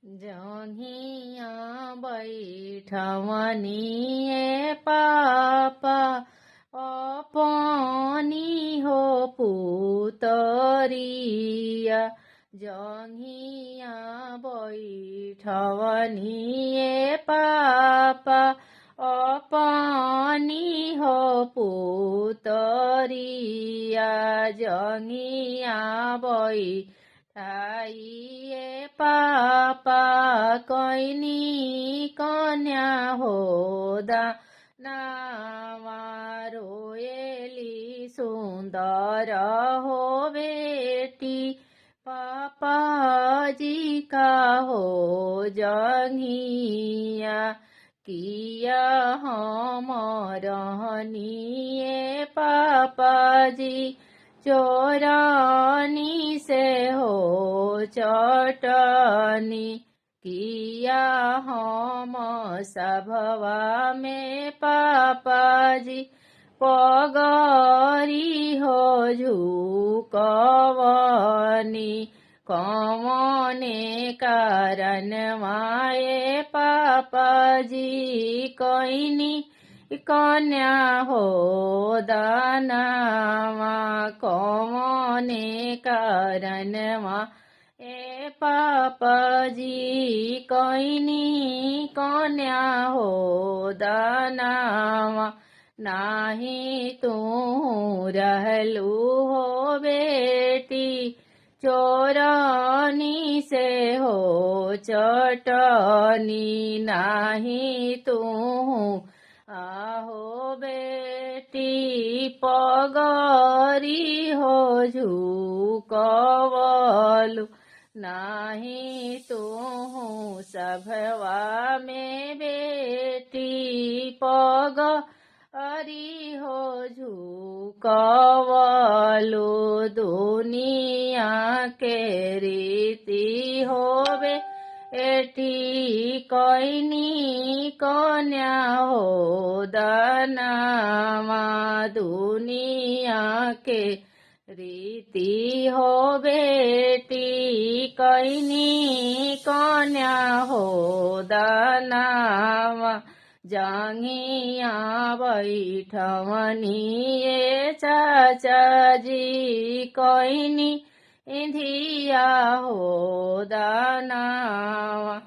जहिया बैठवनिए पापा अपनी हो पुतरिया जहिया बैठवनिए पापा अपनी हो पुतरिया जहिया बैठाइए पापा कैनी कन्या होदा नावा रोएली सुंदर हो बेटी पापा जी का हो जंघिया किया हम रहनिए पापा जी चोरानी से हो चटनी किया हम सभवा में पापा जी पगरी हो झुकवनी कौने कारण माए पापा जी कैनी कन्या हो दानवा कौने कारण ए पापा जी कैनी कन्या हो दानवा नाही तू रहलू हो बेटी चोरनी से हो चटनी नाही तू आहो बेटी पगरी हो झुकवलु नाही तू सभवा में बेटी पगरी हो झुकवलु दुनिया के रीति होवे एठी कैनी कन्या हो दानवा दुनिया के रीति हो बेटी कैनी कन्या हो दानवा जांघिया बैठवनिए चाचा जी कैनी इंधिया हो दानवा